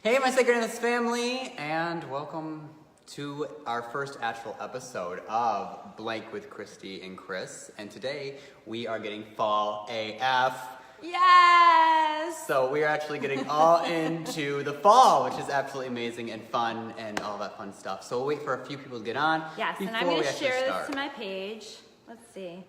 Hey, my Sacred Amethyst Family, and welcome to our first actual episode of Blank with Christy and Chris. And today we are getting fall AF. Yes! So we are actually getting all into the fall, which is absolutely amazing and fun and all that fun stuff. So we'll wait for a few people to get on. Yes, and I'm going to share this to my page. Let's see.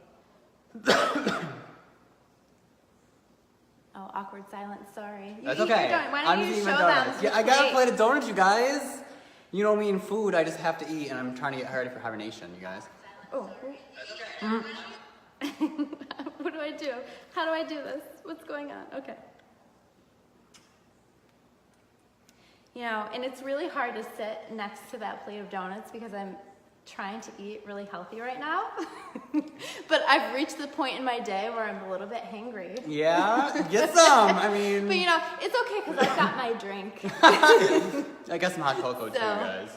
Oh, awkward silence, sorry. That's okay. Why don't you show them? Yeah, I got a plate of donuts, you guys. You know me and food, I just have to eat, and I'm trying to get ready for hibernation, you guys. Oh. What do I do? How do I do this? What's going on? Okay. You know, and it's really hard to sit next to that plate of donuts because I'm trying to eat really healthy right now. But I've reached the point in my day where I'm a little bit hangry. Yeah, get some. I mean... But you know, it's okay because I've got my drink. I got some hot cocoa too, guys.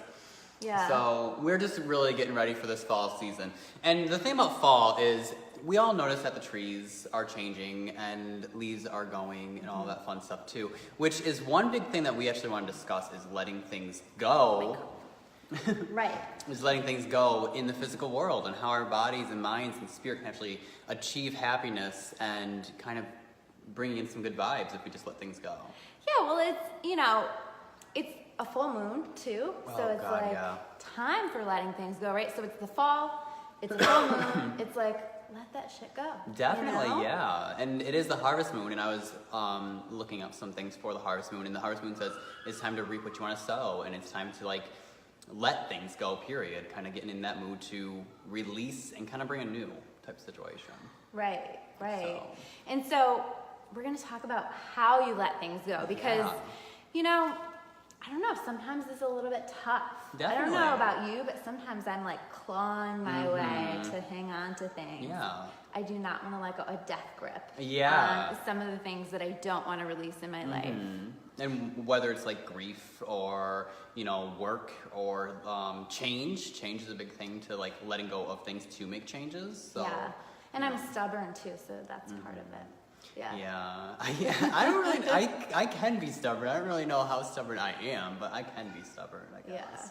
Yeah. So we're just really getting ready for this fall season. And the thing about fall is we all notice that the trees are changing and leaves are going and all that fun stuff too. Which is one big thing that we actually want to discuss is letting things go. Right. Is letting things go in the physical world and how our bodies and minds and spirit can actually achieve happiness and kind of bring in some good vibes if we just let things go. Yeah, well, it's, you know, it's a full moon too. So it's time for letting things go, right? So it's the fall, it's a full moon, it's like, let that shit go. Definitely, you know? yeah. And it is the harvest moon, and I was looking up some things for the harvest moon, and the harvest moon says it's time to reap what you want to sow, and it's time to like let things go, period. Kind of getting in that mood to release and kind of bring a new type of situation. Right. And so we're going to talk about how you let things go because, you know, I don't know, sometimes it's a little bit tough. Definitely. I don't know about you, but sometimes I'm like clawing my way to hang on to things. Yeah. I do not want to let go, a death grip. Yeah. Some of the things that I don't want to release in my life. And whether it's like grief or, you know, work or change is a big thing to like letting go of things to make changes. So, yeah. And I'm stubborn too, so that's part of it. Yeah. I don't really, I can be stubborn. I don't really know how stubborn I am, but I can be stubborn, I guess. Yeah.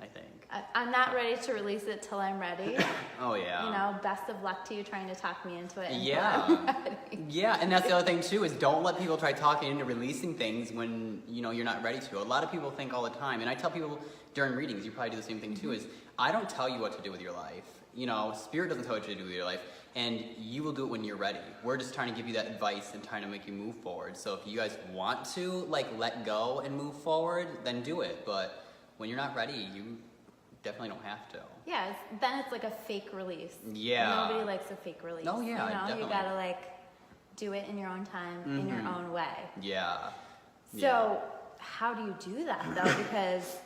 I think. I'm not ready to release it till I'm ready. Oh, yeah. You know, best of luck to you trying to talk me into it. Yeah, and that's the other thing too, is don't let people try talking into releasing things when, you know, you're not ready to. A lot of people think all the time, and I tell people during readings, you probably do the same thing too, is I don't tell you what to do with your life. You know, Spirit doesn't tell you what to do with your life, and you will do it when you're ready. We're just trying to give you that advice and trying to make you move forward. So if you guys want to, like, let go and move forward, then do it. But when you're not ready, you definitely don't have to. Yeah, then it's like a fake release. Yeah. Nobody likes a fake release. Oh, yeah, definitely. You gotta, like, do it in your own time, in your own way. Yeah. So how do you do that, though? Because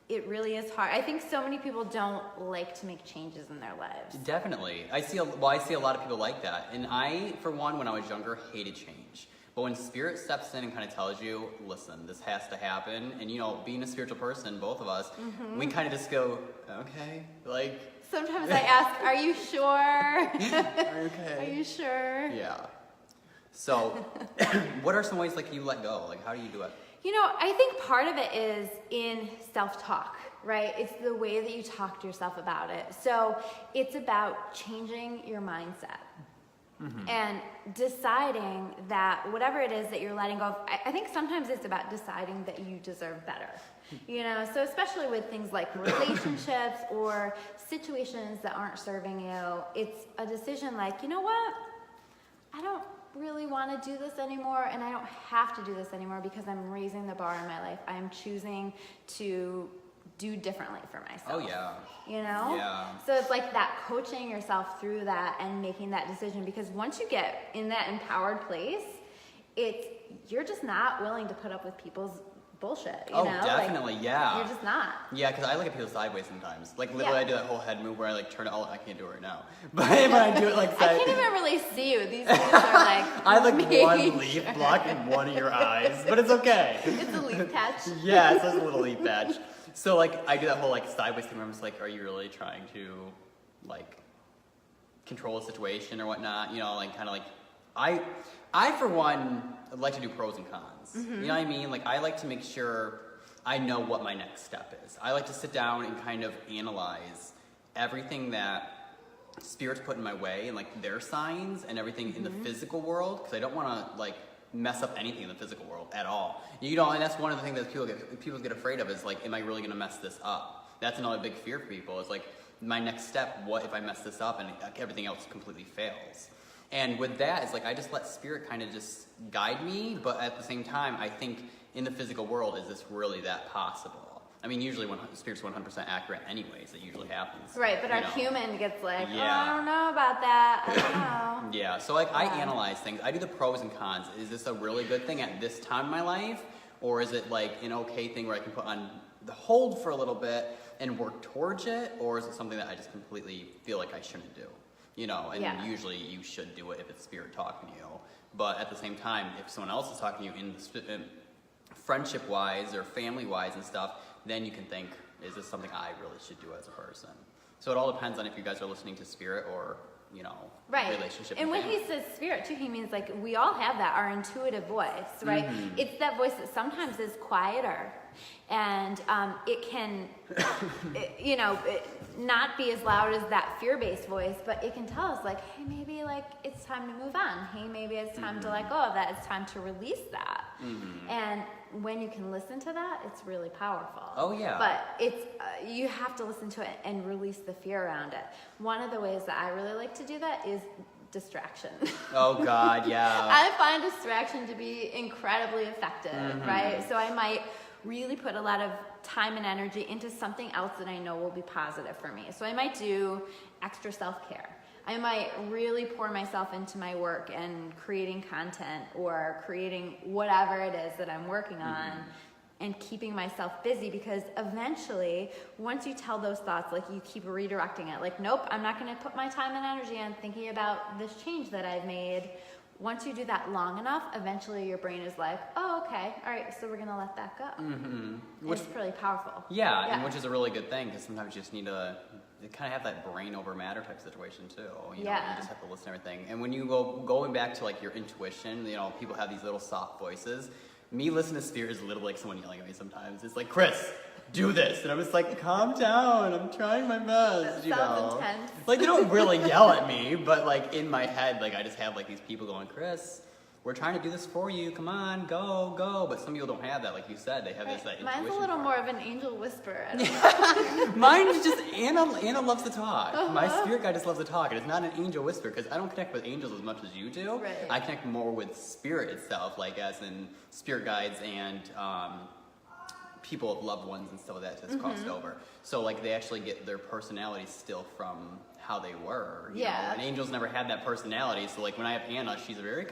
it really is hard. I think so many people don't like to make changes in their lives. Definitely. I see a lot of people like that. And I, for one, when I was younger, hated change. But when Spirit steps in and kind of tells you, listen, this has to happen. And, you know, being a spiritual person, both of us, we kind of just go, okay, like. Sometimes I ask, are you sure? Okay. Are you sure? Yeah. So, what are some ways, like, you let go? Like, how do you do it? You know, I think part of it is in self-talk, right? It's the way that you talk to yourself about it. So it's about changing your mindset and deciding that whatever it is that you're letting go of, I think sometimes it's about deciding that you deserve better. You know, so especially with things like relationships or situations that aren't serving you, it's a decision like, you know what? I don't really want to do this anymore, and I don't have to do this anymore because I'm raising the bar in my life. I'm choosing to do differently for myself. Oh, yeah. You know? Yeah. So it's like that, coaching yourself through that and making that decision, because once you get in that empowered place, you're just not willing to put up with people's bullshit, you know? Definitely, like, yeah. You're just not. Yeah, because I look at people sideways sometimes. Like, literally, I do that whole head move where I, like, turn it all. I can't do it right now. But when I do it, like, I can't even really see you. These things are, like, I have, like, one leaf blocking one of your eyes. But it's okay. It's a leaf patch. Yeah, it's just a little leaf patch. So, like, I do that whole, like, sideways thing where I'm just like, are you really trying to, like, control a situation or whatnot? You know, like, kind of like, I for one, like to do pros and cons. You know what I mean? Like, I like to make sure I know what my next step is. I like to sit down and kind of analyze everything that spirits put in my way and like their signs and everything in the physical world, because I don't want to like mess up anything in the physical world at all. You know, and that's one of the things that people get afraid of is like, am I really going to mess this up? That's another big fear for people is like, my next step, what if I mess this up and everything else completely fails? And with that, it's like I just let spirit kind of just guide me, but at the same time, I think in the physical world, is this really that possible? I mean, usually when spirit's 100% accurate anyways, it usually happens. Right, but our human gets like, Yeah. oh, I don't know about that, I don't know. Yeah, so like I analyze things. I do the pros and cons. Is this a really good thing at this time in my life? Or is it like an okay thing where I can put on the hold for a little bit and work towards it? Or is it something that I just completely feel like I shouldn't do? You know, and usually you should do it if it's spirit talking to you. But at the same time, if someone else is talking to you in friendship-wise or family-wise and stuff, then you can think, is this something I really should do as a person? So it all depends on if you guys are listening to spirit or, you know, relationship. And when he says spirit too, he means like we all have that, our intuitive voice, right? It's that voice that sometimes is quieter, and it can, not be as loud as that fear-based voice, but it can tell us like, hey, maybe like it's time to move on. Hey, maybe it's time to let go of that. It's time to release that. And when you can listen to that, it's really powerful. Oh yeah. But it's you have to listen to it and release the fear around it. One of the ways that I really like to do that is distraction. Oh God, yeah. I find distraction to be incredibly effective, right? So I might really put a lot of time and energy into something else that I know will be positive for me. So I might do extra self-care. I might really pour myself into my work and creating content or creating whatever it is that I'm working on and keeping myself busy, because eventually, once you tell those thoughts, like you keep redirecting it, like, nope, I'm not going to put my time and energy on thinking about this change that I've made. Once you do that long enough, eventually your brain is like, oh, okay, all right, so we're going to let that go. Which is pretty powerful. Yeah, and which is a really good thing, because sometimes you just need to kind of have that brain over matter type situation too. You know, you just have to listen to everything. And when you going back to like your intuition, you know, people have these little soft voices. Me listening to spirit is literally like someone yelling at me sometimes. It's like, Chris, do this. And I'm just like, calm down. I'm trying my best. That sounds intense. Like, they don't really yell at me, but like in my head, like I just have like these people going, Chris, we're trying to do this for you. Come on, go, go. But some people don't have that. Like you said, they have that intuition. Mine's a little more of an angel whisper. I don't know. Mine is just Anna loves to talk. My spirit guide just loves to talk, and it's not an angel whisper because I don't connect with angels as much as you do. Right. I connect more with spirit itself, like as in spirit guides and people of loved ones and stuff like that that's crossed over. So like they actually get their personality still from how they were. You know? And angels never had that personality. So like when I have Anna, she's very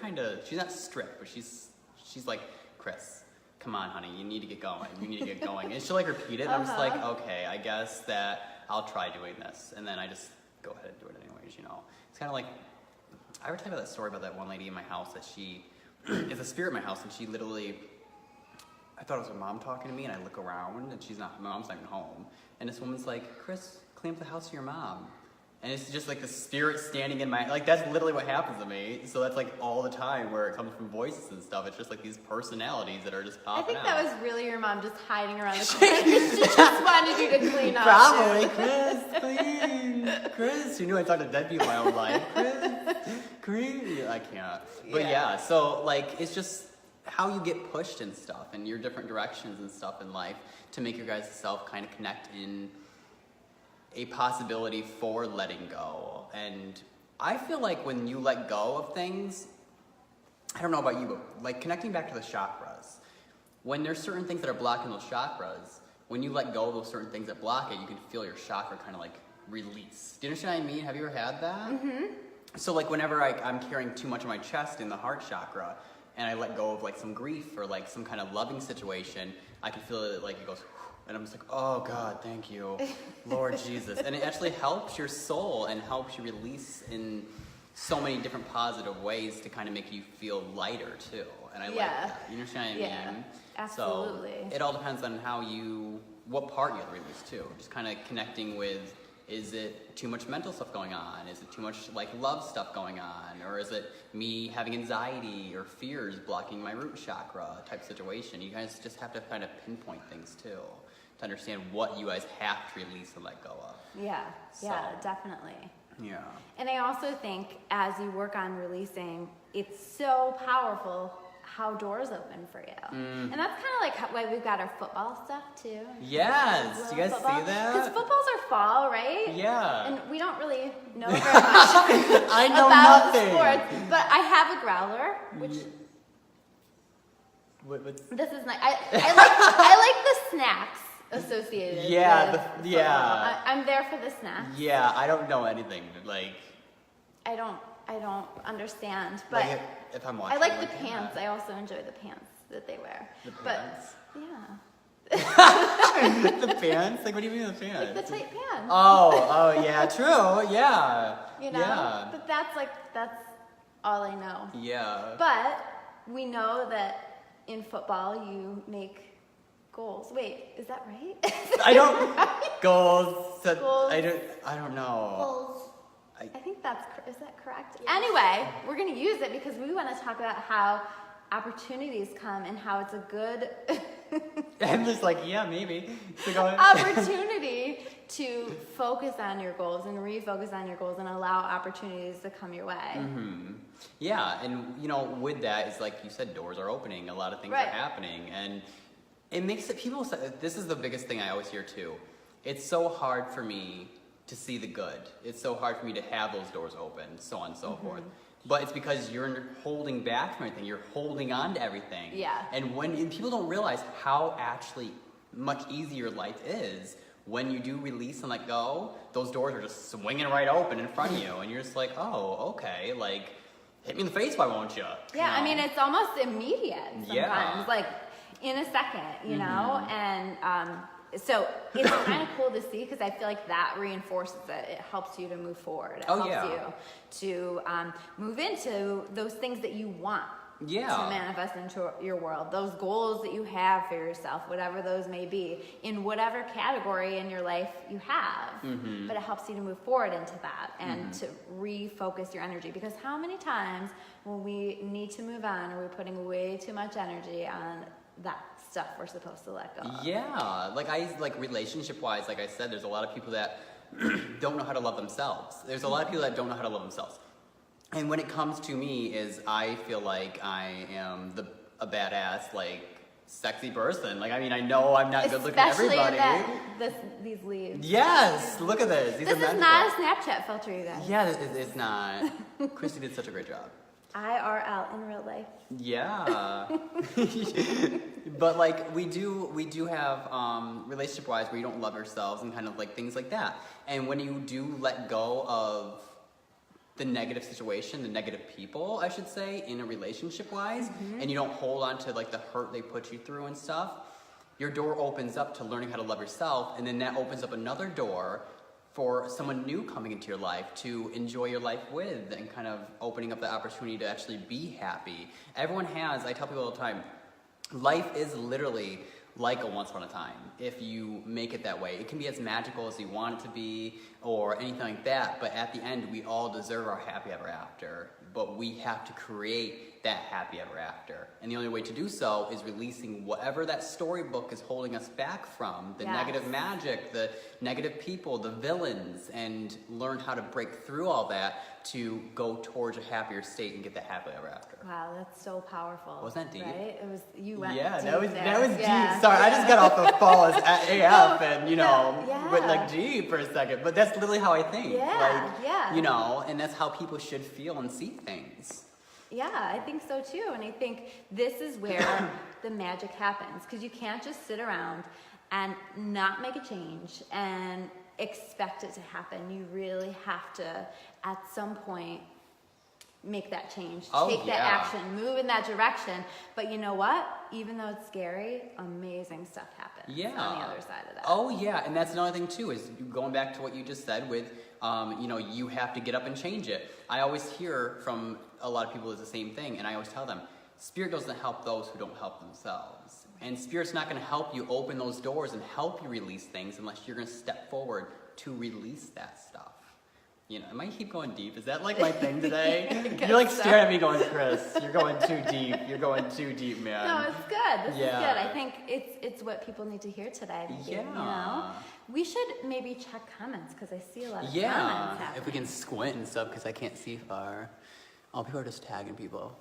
she's not strict, but she's like, Chris, come on, honey, you need to get going. You need to get going. And she'll like repeat it. And I'm just like, okay, I guess that I'll try doing this. And then I just go ahead and do it anyways, you know. It's kind of like, I ever tell you that story about that one lady in my house that she is a spirit in my house, and she literally, I thought it was her mom talking to me, and I look around and my mom's not even home. And this woman's like, Chris, clean up the house for your mom. And it's just like the spirit standing in my, like that's literally what happens to me. So that's like all the time where it comes from voices and stuff. It's just like these personalities that are just popping out. I think that was really your mom just hiding around the corner. She just wanted you to clean up. Probably, Chris, clean. Chris, you knew I talked to dead people my whole life. Chris, I can't. But yeah, so like it's just how you get pushed and stuff and your different directions and stuff in life to make your guys' self kind of connect in a possibility for letting go. And I feel like when you let go of things, I don't know about you, but like connecting back to the chakras, when there's certain things that are blocking those chakras, when you let go of those certain things that block it, you can feel your chakra kind of like release. Do you understand what I mean? Have you ever had that? So like whenever I'm carrying too much of my chest in the heart chakra and I let go of like some grief or like some kind of loving situation, I can feel it like it goes, and I'm just like, oh God, thank you, Lord Jesus. And it actually helps your soul and helps you release in so many different positive ways to kind of make you feel lighter too. And I like that. You understand what I mean? Absolutely. So it all depends on what part you have to release too. Just kind of connecting with Is it too much mental stuff going on? Is it too much like love stuff going on? Or is it me having anxiety or fears blocking my root chakra type situation? You guys just have to kind of pinpoint things too to understand what you guys have to release and let go of. Yeah, So, yeah, definitely. Yeah. And I also think as you work on releasing, it's so powerful how doors open for you. And that's kind of like why we've got our football stuff too. Yes, do you guys see that? Because footballs are fall, right? Yeah. And we don't really know very much I know about nothing. sports. But I have a growler, which What's... this is nice. I like the snacks associated. Yeah, with the- yeah. football. I'm there for the snacks. Yeah, I don't know anything. Like, I don't understand, but like if I'm watching, I like the that. pants. I also enjoy the pants that they wear. The But pants? yeah, The pants? Like, what do you mean the pants? like the tight pants. Oh, yeah, true, yeah. You know, Yeah. but that's all I know. Yeah. But we know that in football you make goals. Wait, is that right? I don't, goals, Goals. I don't know. Goals. I think is that correct? Anyway, we're going to use it because we want to talk about how opportunities come and how it's a good I'm just like, yeah, maybe. So go ahead. opportunity to focus on your goals and refocus on your goals and allow opportunities to come your way. Mm-hmm. Yeah, and with that, it's like you said, doors are opening, a lot of things Right. are happening, and it makes it, people say, this is the biggest thing I always hear too. It's so hard for me to see the good. It's so hard for me to have those doors open, so on and so forth. But it's because you're holding back from everything. You're holding on to everything. Yeah. And people don't realize how actually much easier life is when you do release and let go. Those doors are just swinging right open in front of you, and you're just like, oh, okay, like, hit me in the face, why won't you? Yeah, I mean, it's almost immediate sometimes, Yeah. like in a second, you know? And so it's kind of cool to see because I feel like that reinforces it. It helps you to move forward. It helps you to move into those things that you want to manifest into your world. Those goals that you have for yourself, whatever those may be, in whatever category in your life you have. But it helps you to move forward into that and to refocus your energy. Because how many times when we need to move on are we putting way too much energy on that stuff we're supposed to let go of? Yeah, like relationship-wise, like I said, there's a lot of people that don't know how to love themselves. There's a lot of people that don't know how to love themselves. And when it comes to me, is I feel like I am a badass, like, sexy person. Like, I mean, I know I'm not good looking to everybody. Especially these leaves. Yes, look at this. These This are is magical. not a Snapchat filter, you guys. Yeah, it's not. Christy did such a great job. IRL in real life. Yeah. But like we do have relationship wise where you don't love yourselves and kind of like things like that. And when you do let go of the negative situation, the negative people, I should say, in a relationship wise, and you don't hold on to like the hurt they put you through and stuff, your door opens up to learning how to love yourself, and then that opens up another door for someone new coming into your life to enjoy your life with, and kind of opening up the opportunity to actually be happy. Everyone has, I tell people all the time, life is literally like a once upon a time if you make it that way. It can be as magical as you want it to be or anything like that, but at the end we all deserve our happy ever after, but we have to create that happy ever after. And the only way to do so is releasing whatever that storybook is holding us back from, the negative magic, the negative people, the villains, and learn how to break through all that to go towards a happier state and get the happy ever after. Wow, that's so powerful. Wasn't that deep? Right? It was, you went Yeah, deep that was there. deep. Sorry, I just got off the phone as AF and yeah. went like deep for a second. But that's literally how I think. Yeah, yeah. And that's how people should feel and see things. Yeah, I think so too. And I think this is where the magic happens, because you can't just sit around and not make a change and expect it to happen. You really have to, at some point, make that change, take that action, move in that direction. But you know what? Even though it's scary, amazing stuff happens on the other side of that. Oh yeah, and that's another thing too, is going back to what you just said with, you have to get up and change it. I always hear from a lot of people is the same thing, and I always tell them, Spirit doesn't help those who don't help themselves. And Spirit's not going to help you open those doors and help you release things unless you're going to step forward to release that stuff. You know, am I keep going deep? Is that like my thing today? You're like staring at me going, Chris, you're going too deep. You're going too deep, man. No, it's good. This is good. I think it's what people need to hear today. Yeah. You know? We should maybe check comments because I see a lot of comments Yeah, happening. if we can squint and stuff because I can't see far. Oh, people are just tagging people.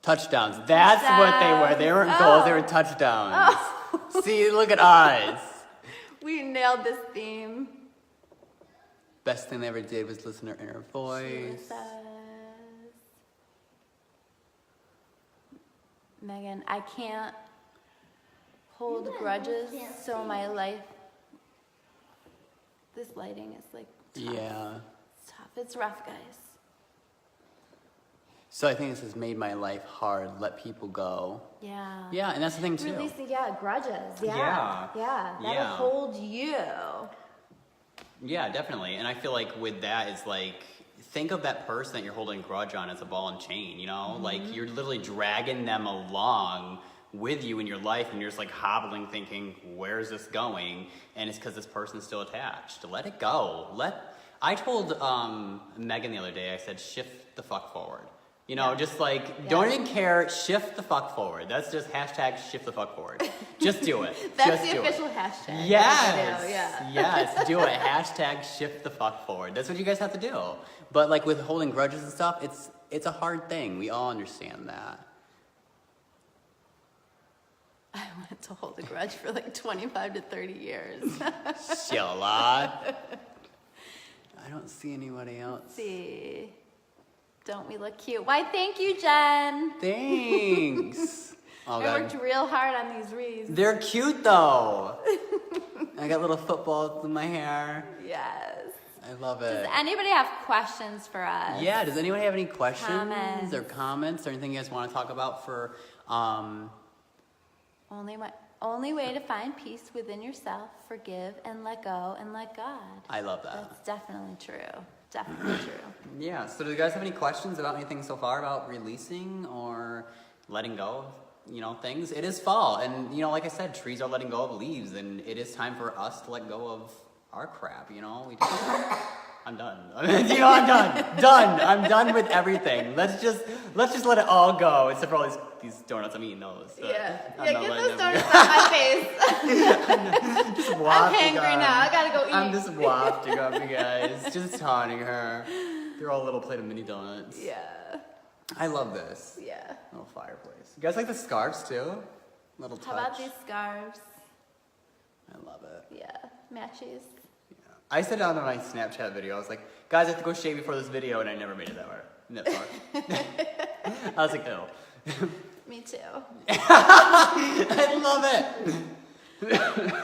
Touchdowns. That's what they were. They weren't goals, they were touchdowns. Oh. See, look at us. We nailed this theme. Best thing they ever did was listen to her inner voice. Megan, I can't hold grudges, so my life. This lighting is like tough. Yeah. It's tough. It's rough, guys. So I think this has made my life hard. Let people go. Yeah. Yeah, and that's the thing too. Releasing, grudges. Yeah. That'll Yeah. hold you. Yeah, definitely. And I feel like with that, it's like, think of that person that you're holding a grudge on as a ball and chain, you know? Mm-hmm. Like, you're literally dragging them along with you in your life, and you're just like hobbling thinking, where's this going? And it's because this person's still attached. Let it go. I told Megan the other day, I said, shift the fuck forward. You know, just like, don't even care, shift the fuck forward. That's just hashtag shift the fuck forward. Just do it. That's just the do official it. hashtag. Yes. Yeah. Yes, do it. Hashtag shift the fuck forward. That's what you guys have to do. But like with holding grudges and stuff, it's a hard thing. We all understand that. I wanted to hold a grudge for like 25 to 30 years. Sheila. I don't see anybody else. Let's see. Don't we look cute? Why, thank you, Jen. Thanks. Oh, I God. worked real hard on these wreaths. They're cute though. I got little footballs in my hair. Yes. I love it. Does anybody have questions for us? Yeah, does anyone have any questions Comments. or comments or anything you guys want to talk about for Only way to find peace within yourself, forgive and let go and let God. I love that. That's definitely true. Definitely true. Yeah, so do you guys have any questions about anything so far about releasing or letting go of, you know, things? It is fall, and, you know, like I said, trees are letting go of leaves, and it is time for us to let go of our crap, you know? I'm done. You know, I'm done. Done. I'm done with everything. Let's just let it all go, except for all these donuts. I'm eating those. So Get I'm not those letting them donuts go. out my face. Just I'm wafting hangry on. now. I gotta go eat. I'm just wafting up, you guys. Just taunting her. They're all a little plate of mini donuts. Yeah. I love this. Yeah. Little fireplace. You guys like the scarves too? Little touch. How about these scarves? I love it. Yeah. Matchies. Yeah. I said on my Snapchat video, I was like, guys, I have to go shave before this video, and I never made it that far. I was like, ew. Me too. I love it.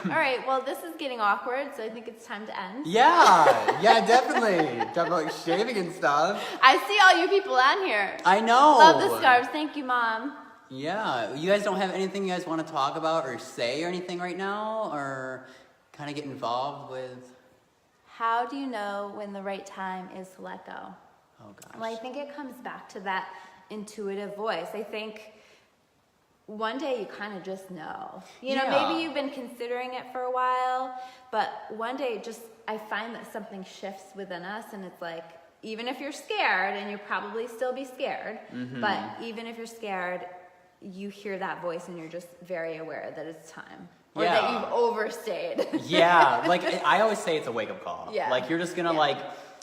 All right. Well, this is getting awkward, so I think it's time to end. Yeah, definitely. Talk about like shaving and stuff. I see all you people on here. I know. Love the scarves. Thank you, Mom. Yeah. You guys don't have anything you guys want to talk about or say or anything right now, or kind of get involved with? How do you know when the right time is to let go? Oh gosh. Well, I think it comes back to that intuitive voice. I think one day you kind of just know. You know, Yeah. maybe you've been considering it for a while, but one day I find that something shifts within us, and it's like, even if you're scared, and you'll probably still be scared, but even if you're scared, you hear that voice and you're just very aware that it's time. Or that Yeah. you've overstayed. Yeah, like I always say it's a wake-up call. Yeah. Like you're just gonna Yeah. like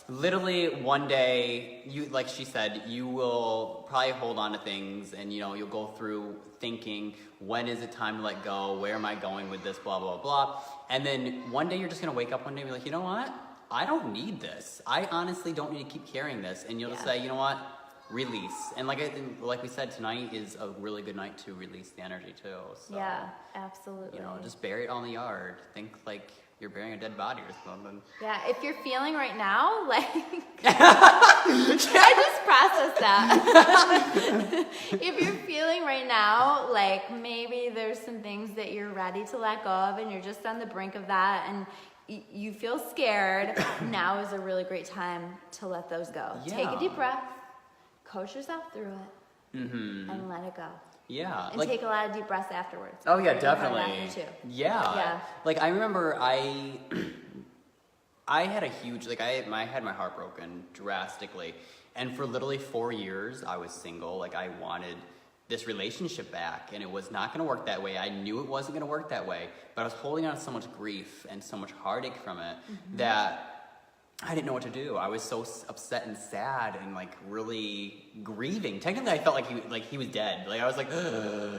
literally one day you, like she said, you will probably hold on to things, and you know you'll go through thinking, when is it time to let go? Where am I going with this? Blah blah blah. And then one day you're just gonna wake up one day and be like, you know what? I don't need this. I honestly don't need to keep carrying this. And you'll just Yeah. say, you know what? Release. And like we said, tonight is a really good night to release the energy too. So, Yeah, absolutely. you know, just bury it on the yard. Think like you're burying a dead body or something. Yeah, if you're feeling right now, like, I just processed that. If you're feeling right now, like maybe there's some things that you're ready to let go of, and you're just on the brink of that, and you feel scared, now is a really great time to let those go. Take a Yeah. deep breath, coach yourself through it, and let it go. Yeah. And like, take a lot of deep breaths afterwards. oh yeah, Very hard definitely. after too. Yeah. Yeah. Like I remember I had a huge, like I had my heart broken drastically. And for literally 4 years, I was single. Like I wanted this relationship back, and it was not going to work that way. I knew it wasn't going to work that way, but I was holding on to so much grief and so much heartache from it that I didn't know what to do. I was so upset and sad and like really grieving. Technically, I felt like he was dead. Like I was like,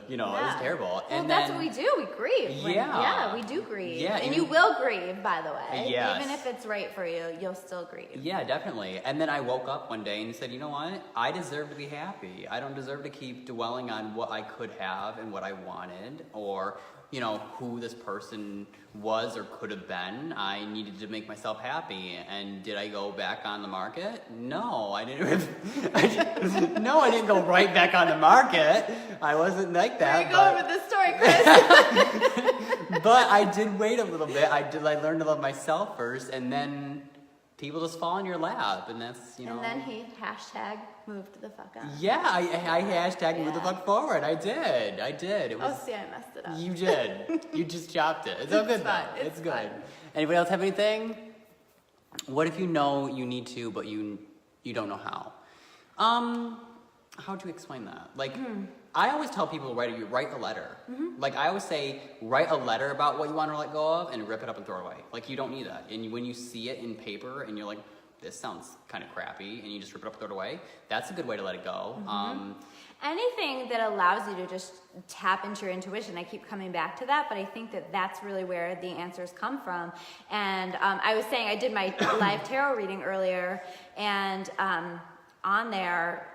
you know, it was terrible. Well, And that's then, what we do. We grieve. Yeah. We do grieve. Yeah, and you will grieve, by the way. Yes. Even if it's right for you, you'll still grieve. Yeah, definitely. And then I woke up one day and said, you know what? I deserve to be happy. I don't deserve to keep dwelling on what I could have and what I wanted, or, you know, who this person was or could have been. I needed to make myself happy. And did I go back on the market? No, I didn't. I didn't go right back on the market. I wasn't like that. Where are you going with this story, Chris? But I did wait a little bit. I learned to love myself first, and then people just fall in your lap, and that's, you know. And then he #moved the fuck on. Yeah, I hashtag move the fuck forward. I did. It was. Oh, see, I messed it up. You did. You just chopped it. It's all good fine. though. It's good. Fine. Anybody else have anything? What if you know you need to, but you don't know how? How do you explain that? Like, I always tell people to write a letter. Like, I always say, write a letter about what you want to let go of and rip it up and throw it away. Like, you don't need that. And when you see it in paper and you're like, this sounds kind of crappy, and you just rip it up and throw it away, that's a good way to let it go. Anything that allows you to just tap into your intuition. I keep coming back to that, but I think that that's really where the answers come from. And I was saying, I did my live tarot reading earlier, and on there,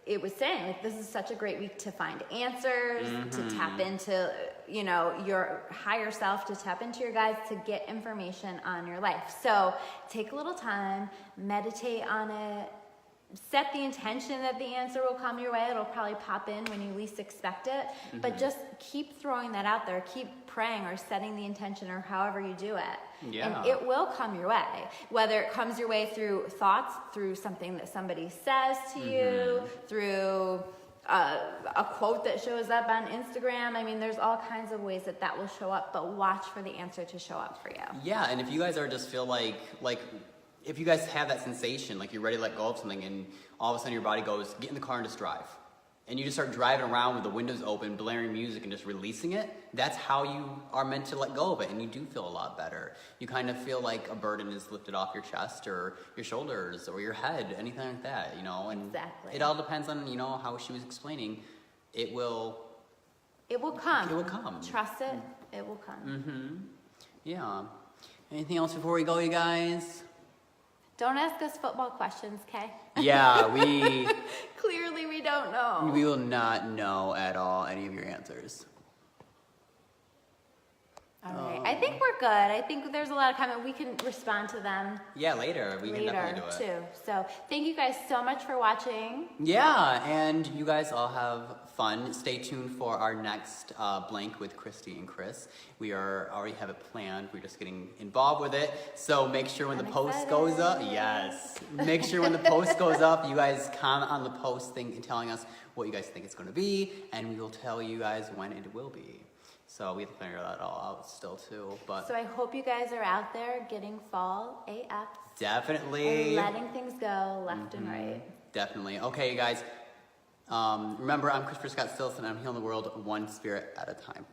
it was saying, like, this is such a great week to find answers, to tap into, you know, your higher self, to tap into your guides, to get information on your life. So take a little time, meditate on it, set the intention that the answer will come your way. It'll probably pop in when you least expect it, but just keep throwing that out there. Keep praying or setting the intention, or however you do it. Yeah. And it will come your way. Whether it comes your way through thoughts, through something that somebody says to you, through a quote that shows up on Instagram. I mean, there's all kinds of ways that will show up, but watch for the answer to show up for you. Yeah, and if you guys just feel like if you guys have that sensation, like you're ready to let go of something, and all of a sudden your body goes, get in the car and just drive. And you just start driving around with the windows open, blaring music, and just releasing it, that's how you are meant to let go of it, and you do feel a lot better. You kind of feel like a burden is lifted off your chest, or your shoulders, or your head, anything like that, you know? And Exactly. it all depends on, you know, how she was explaining. It will come. It will come. Trust it. It will come. Yeah. Anything else before we go, you guys? Don't ask us football questions, okay? Yeah, we Clearly we don't know. will not know at all any of your answers. All right. I think we're good. I think there's a lot of comment. We can respond to them Yeah, later. We can definitely do it. too. So thank you guys so much for watching. Yeah, and you guys all have fun. Stay tuned for our next blank with Christy and Chris. We already have it planned. We're just getting involved with it. So make sure when the post goes up, make sure when the post goes up, you guys comment on the post thing and telling us what you guys think it's going to be, and we will tell you guys when it will be. So we have to figure that all out still too. But So I hope you guys are out there getting fall AF. definitely. And letting things go left and right. Definitely. Okay, you guys. Remember, I'm Christopher Scott Stilson. I'm healing the world one spirit at a time.